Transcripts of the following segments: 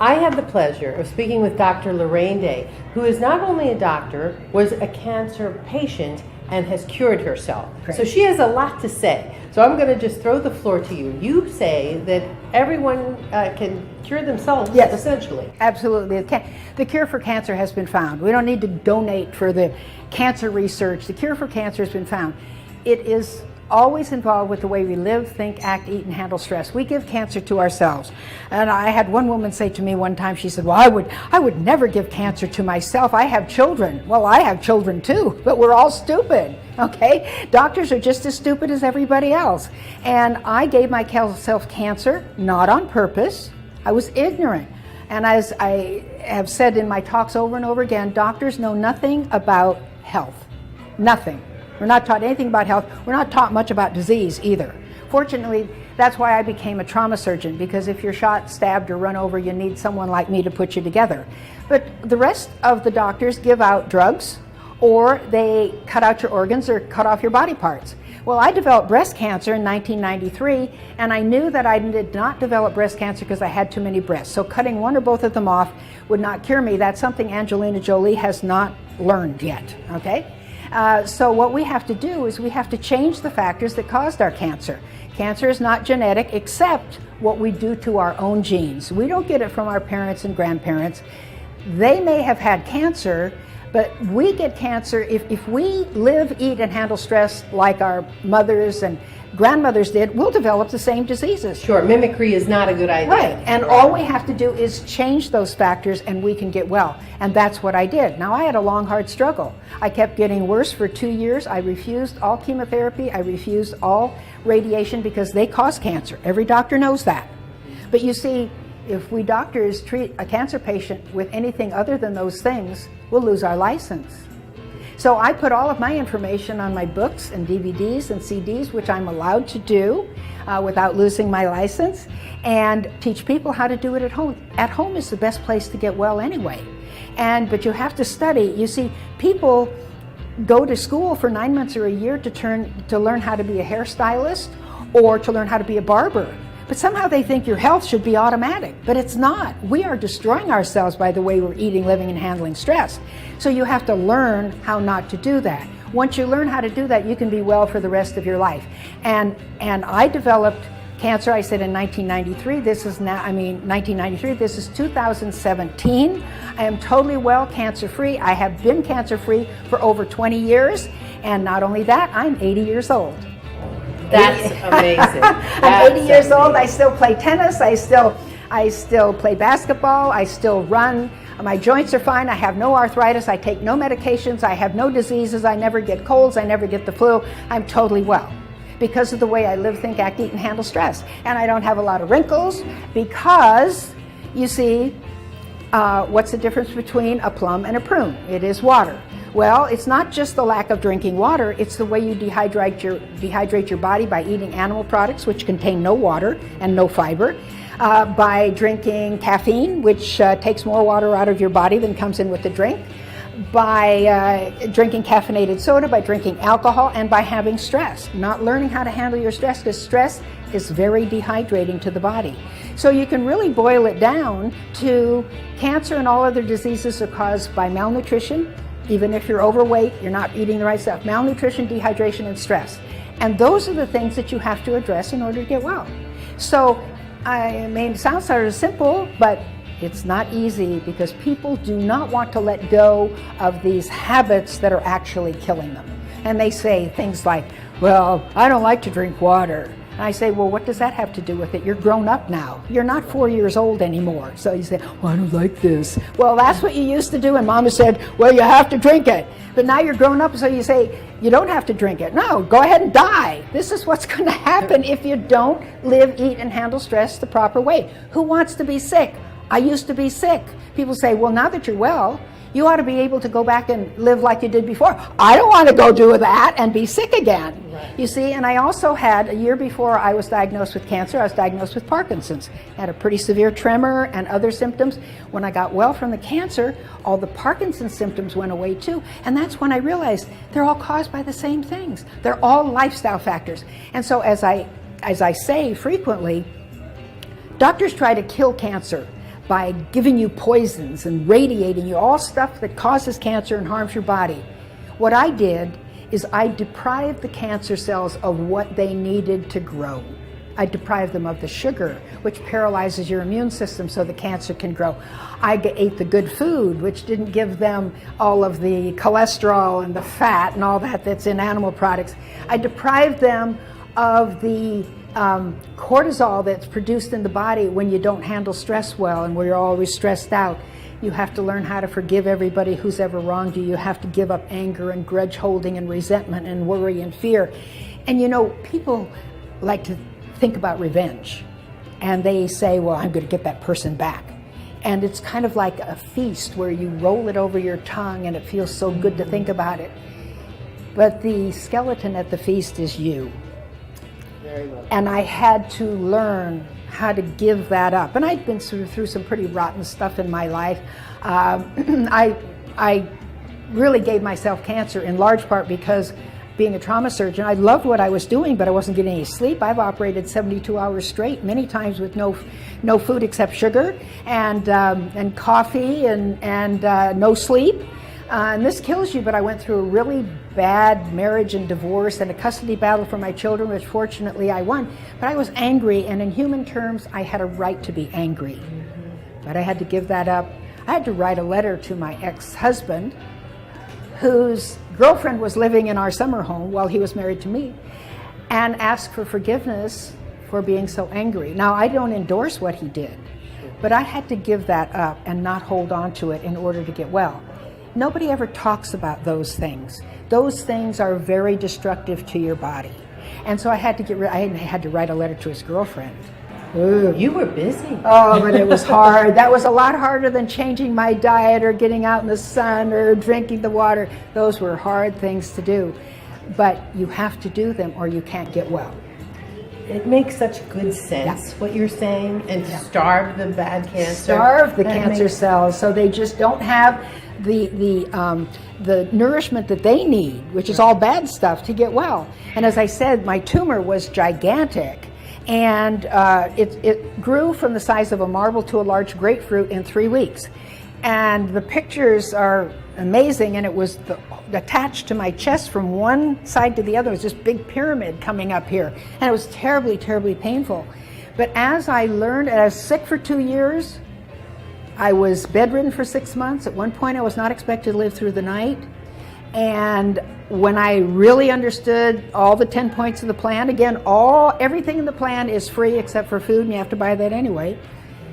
I had the pleasure of speaking with Dr. Lorraine Day, who is not only a doctor, was a cancer patient, and has cured herself. Great. So she has a lot to say. So I'm going to just throw the floor to you. You say that everyone can cure themselves, yes, essentially. Absolutely. The cure for cancer has been found. We don't need to donate for the cancer research. The cure for cancer has been found. It is always involved with the way we live, think, act, eat, and handle stress. We give cancer to ourselves. And I had one woman say to me one time, she said, well, I would never give cancer to myself. I have children. Well, I have children too, but we're all stupid, okay? Doctors are just as stupid as everybody else. And I gave myself cancer, not on purpose. I was ignorant. And as I have said in my talks over and over again, doctors know nothing about health. Nothing. We're not taught anything about health. We're not taught much about disease either. Fortunately, that's why I became a trauma surgeon, because if you're shot, stabbed, or run over, you need someone like me to put you together. But the rest of the doctors give out drugs, or they cut out your organs or cut off your body parts. Well, I developed breast cancer in 1993, and I knew that I did not develop breast cancer because I had too many breasts. So cutting one or both of them off would not cure me. That's something Angelina Jolie has not learned yet, okay? So what we have to do is we have to change the factors that caused our cancer. Cancer is not genetic, except what we do to our own genes. We don't get it from our parents and grandparents. They may have had cancer, but we get cancer if we live, eat, and handle stress like our mothers and grandmothers did. We'll develop the same diseases. Sure, mimicry is not a good idea. Right, and all we have to do is change those factors and we can get well. And that's what I did. Now, I had a long, hard struggle. I kept getting worse for 2 years. I refused all chemotherapy. I refused all radiation because they cause cancer. Every doctor knows that. But you see, if we doctors treat a cancer patient with anything other than those things, we'll lose our license. So I put all of my information on my books and DVDs and CDs, which I'm allowed to do without losing my license, and teach people how to do it at home. At home is the best place to get well anyway. But you have to study. You see, people go to school for 9 months or a year to learn how to be a hairstylist or to learn how to be a barber. But somehow they think your health should be automatic, but it's not. We are destroying ourselves by the way we're eating, living, and handling stress. So you have to learn how not to do that. Once you learn how to do that, you can be well for the rest of your life. And I developed cancer, I said in 1993, this is 2017. I am totally well, cancer-free. I have been cancer-free for over 20 years. And not only that, I'm 80 years old. That's amazing. I'm 80 years old. I still play tennis. I still play basketball. I still run. My joints are fine. I have no arthritis. I take no medications. I have no diseases. I never get colds. I never get the flu. I'm totally well because of the way I live, think, act, eat, and handle stress. And I don't have a lot of wrinkles because, you see, what's the difference between a plum and a prune? It is water. Well, it's not just the lack of drinking water, it's the way you dehydrate your body by eating animal products, which contain no water and no fiber, by drinking caffeine, which takes more water out of your body than comes in with the drink, by drinking caffeinated soda, by drinking alcohol, and by having stress. Not learning how to handle your stress, because stress is very dehydrating to the body. So you can really boil it down to cancer and all other diseases are caused by malnutrition. Even if you're overweight, you're not eating the right stuff. Malnutrition, dehydration, and stress. And those are the things that you have to address in order to get well. So, it sounds sort of simple, but it's not easy because people do not want to let go of these habits that are actually killing them. And they say things like, well, I don't like to drink water. And I say, well, what does that have to do with it? You're grown up now. You're not 4 years old anymore. So you say, well, I don't like this. Well, that's what you used to do. And Mama said, well, you have to drink it. But now you're grown up, so you say, you don't have to drink it. No, go ahead and die. This is what's going to happen if you don't live, eat, and handle stress the proper way. Who wants to be sick? I used to be sick. People say, well, now that you're well, you ought to be able to go back and live like you did before. I don't want to go do that and be sick again. Right. You see, and I also had, a year before I was diagnosed with cancer, I was diagnosed with Parkinson's. I had a pretty severe tremor and other symptoms. When I got well from the cancer, all the Parkinson's symptoms went away too. And that's when I realized they're all caused by the same things. They're all lifestyle factors. And so as I say frequently, doctors try to kill cancer. by giving you poisons and radiating you, all stuff that causes cancer and harms your body. What I did is I deprived the cancer cells of what they needed to grow. I deprived them of the sugar, which paralyzes your immune system so the cancer can grow. I ate the good food, which didn't give them all of the cholesterol and the fat and all that that's in animal products. I deprived them of the cortisol that's produced in the body when you don't handle stress well and where you're always stressed out. You have to learn how to forgive everybody who's ever wronged you. You have to give up anger and grudge holding and resentment and worry and fear. And you know, people like to think about revenge, and they say, well, I'm going to get that person back. And it's kind of like a feast where you roll it over your tongue and it feels so good to think about it. But the skeleton at the feast is you. Very well. And I had to learn how to give that up. And I'd been through some pretty rotten stuff in my life. I really gave myself cancer in large part because being a trauma surgeon, I loved what I was doing, but I wasn't getting any sleep. I've operated 72 hours straight, many times with no food except sugar and coffee and no sleep. And this kills you, but I went through a really bad marriage and divorce and a custody battle for my children, which fortunately I won. But I was angry, and in human terms, I had a right to be angry. But I had to give that up. I had to write a letter to my ex-husband, whose girlfriend was living in our summer home while he was married to me, and ask for forgiveness for being so angry. Now, I don't endorse what he did, but I had to give that up and not hold on to it in order to get well. Nobody ever talks about those things. Those things are very destructive to your body. And so I had to write a letter to his girlfriend. Ooh, you were busy. Oh, but it was hard. That was a lot harder than changing my diet or getting out in the sun or drinking the water. Those were hard things to do. But you have to do them or you can't get well. It makes such good sense, what you're saying, and starve the bad cancer. Starve the cancer cells so they just don't have the nourishment that they need, which is all bad stuff, to get well. And as I said, my tumor was gigantic. And it grew from the size of a marble to a large grapefruit in 3 weeks. And the pictures are amazing, and it was attached to my chest from one side to the other. It was this big pyramid coming up here, and it was terribly, terribly painful. But as I learned, and I was sick for 2 years, I was bedridden for 6 months. At one point, I was not expected to live through the night. And when I really understood all the 10 points of the plan, again, everything in the plan is free except for food, and you have to buy that anyway.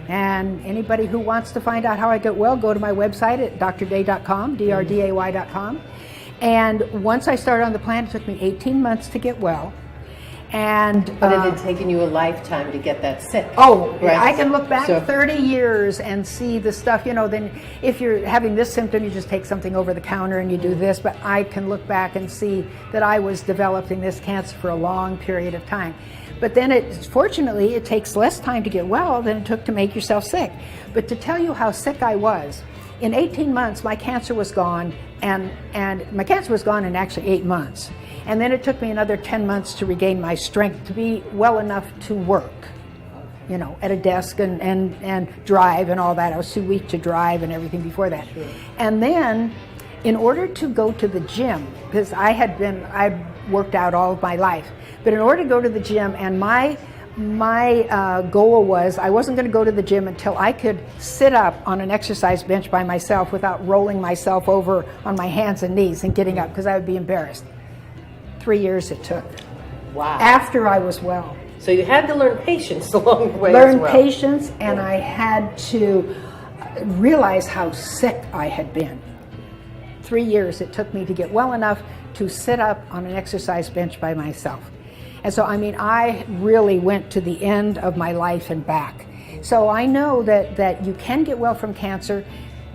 And anybody who wants to find out how I get well, go to my website at drday.com, drday.com. And once I started on the plan, it took me 18 months to get well. But it had taken you a lifetime to get that sick. Oh, right? I can look back 30 years and see the stuff, then if you're having this symptom, you just take something over the counter and you do this. But I can look back and see that I was developing this cancer for a long period of time. But then fortunately, it takes less time to get well than it took to make yourself sick. But to tell you how sick I was, in 18 months, my cancer was gone, and my cancer was gone in actually 8 months. And then it took me another 10 months to regain my strength to be well enough to work, at a desk and drive and all that. I was too weak to drive and everything before that. Sure. And then in order to go to the gym, because I worked out all of my life, but in order to go to the gym, and my goal was I wasn't going to go to the gym until I could sit up on an exercise bench by myself without rolling myself over on my hands and knees and getting up, because I would be embarrassed. 3 years it took. Wow. After I was well. So you had to learn patience along the way. Learn patience, and I had to realize how sick I had been. 3 years it took me to get well enough to sit up on an exercise bench by myself. And so, I really went to the end of my life and back. So I know that you can get well from cancer,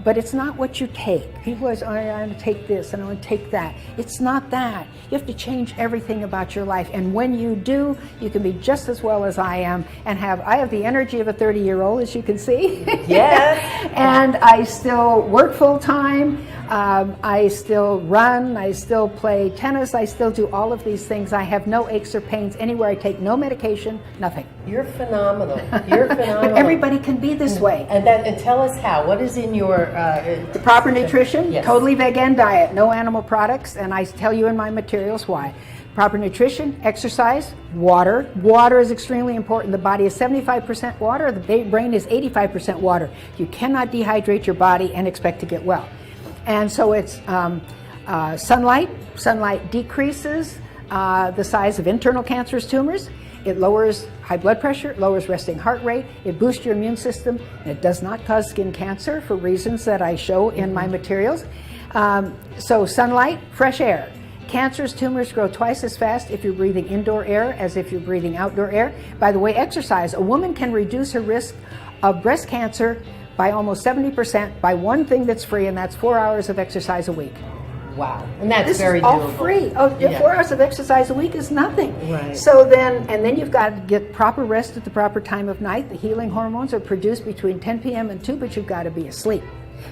but it's not what you take. People always, I'm going to take this and I'm going to take that. It's not that. You have to change everything about your life. And when you do, you can be just as well as I am and I have the energy of a 30-year-old, as you can see. Yes. And I still work full time. I still run, I still play tennis, I still do all of these things. I have no aches or pains anywhere. I take no medication, nothing. You're phenomenal. You're phenomenal. But everybody can be this way. And tell us how. What is in your... The proper nutrition, yes. Totally vegan diet, no animal products, and I tell you in my materials why. Proper nutrition, exercise, water. Water is extremely important. The body is 75% water, the brain is 85% water. You cannot dehydrate your body and expect to get well. And so it's sunlight. Sunlight decreases the size of internal cancerous tumors. It lowers high blood pressure, it lowers resting heart rate, it boosts your immune system, and it does not cause skin cancer for reasons that I show in my materials. So sunlight, fresh air. Cancerous tumors grow twice as fast if you're breathing indoor air as if you're breathing outdoor air. By the way, exercise. A woman can reduce her risk of breast cancer by almost 70% by one thing that's free, and that's 4 hours of exercise a week. Wow. And that's This very is all doable. free. Oh, Yeah. 4 hours of exercise a week is nothing. Right. So then you've got to get proper rest at the proper time of night. The healing hormones are produced between 10 p.m. and 2, but you've got to be asleep.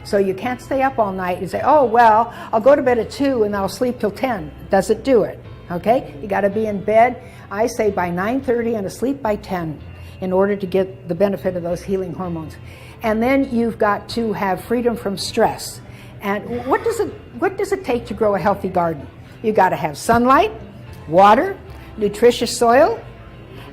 So you can't stay up all night and say, oh, well, I'll go to bed at 2 and I'll sleep till 10. Doesn't do it, okay? You got to be in bed, I say, by 9:30 and asleep by 10 in order to get the benefit of those healing hormones. And then you've got to have freedom from stress. And what does it take to grow a healthy garden? You've got to have sunlight, water, nutritious soil,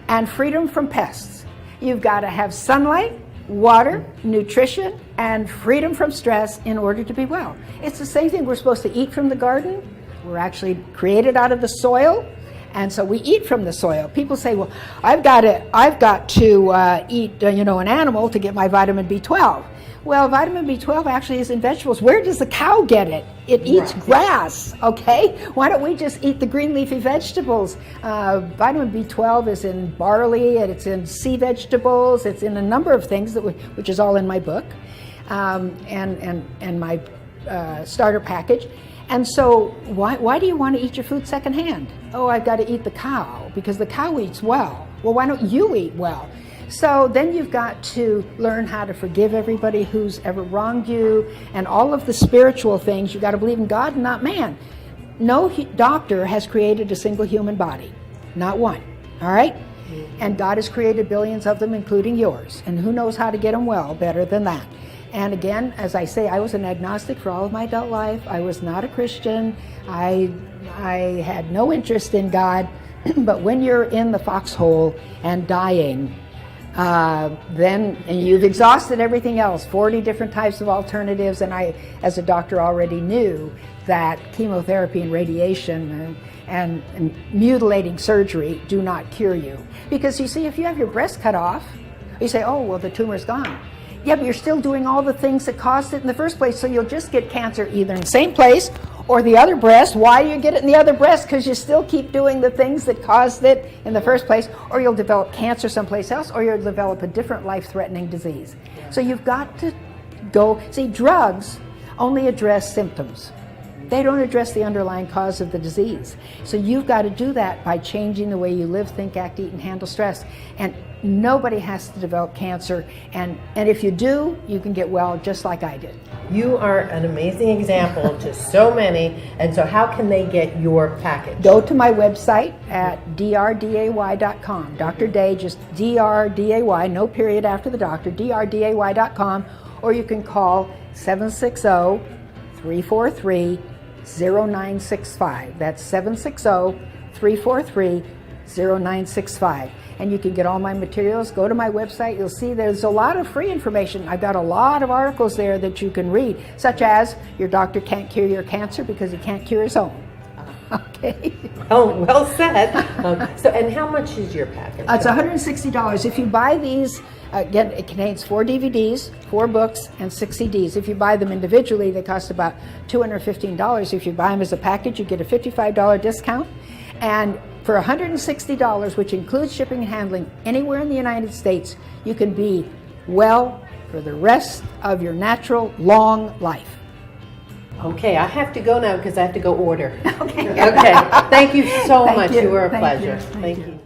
and freedom from pests. You've got to have sunlight, water, nutrition, and freedom from stress in order to be well. It's the same thing. We're supposed to eat from the garden. We're actually created out of the soil, and so we eat from the soil. People say, well, I've got to eat an animal to get my vitamin B12. Well, vitamin B12 actually is in vegetables. Where does the cow get it? It eats grass, okay? Why don't we just eat the green leafy vegetables? Vitamin B12 is in barley, and it's in sea vegetables, it's in a number of things, which is all in my book, and my starter package. And so why do you want to eat your food secondhand? Oh, I've got to eat the cow, because the cow eats well. Well, why don't you eat well? So then you've got to learn how to forgive everybody who's ever wronged you, and all of the spiritual things. You've got to believe in God and not man. No doctor has created a single human body, not one, all right? And God has created billions of them, including yours, and who knows how to get them well better than that. And again, as I say, I was an agnostic for all of my adult life. I was not a Christian. I had no interest in God, but when you're in the foxhole and dying, then you've exhausted everything else, 40 different types of alternatives, and I, as a doctor, already knew that chemotherapy and radiation and mutilating surgery do not cure you. Because you see, if you have your breast cut off, you say, oh, well, the tumor's gone. Yeah, but you're still doing all the things that caused it in the first place, so you'll just get cancer either in the same place or the other breast. Why do you get it in the other breast? Because you still keep doing the things that caused it in the first place, or you'll develop cancer someplace else, or you'll develop a different life-threatening disease. So you've got to go, see, drugs only address symptoms. They don't address the underlying cause of the disease. So you've got to do that by changing the way you live, think, act, eat, and handle stress. And nobody has to develop cancer. And if you do, you can get well just like I did. You are an amazing example to so many. And so how can they get your package? Go to my website at drday.com. Dr. Day, just drday, no period after the doctor, drday.com. Or you can call 760-343-0965. That's 760-343-0965. And you can get all my materials. Go to my website. You'll see there's a lot of free information. I've got a lot of articles there that you can read, such as your doctor can't cure your cancer because he can't cure his own. Okay. Oh, well said. And how much is your package? It's $160. If you buy these, again, it contains 4 DVDs, 4 books, and 6 CDs. If you buy them individually, they cost about $215. If you buy them as a package, you get a $55 discount. And for $160, which includes shipping and handling anywhere in the United States, you can be well for the rest of your natural, long life. Okay, I have to go now because I have to go order. Okay. Okay. Thank you so much. you. You were a Thank pleasure. you. Thank you.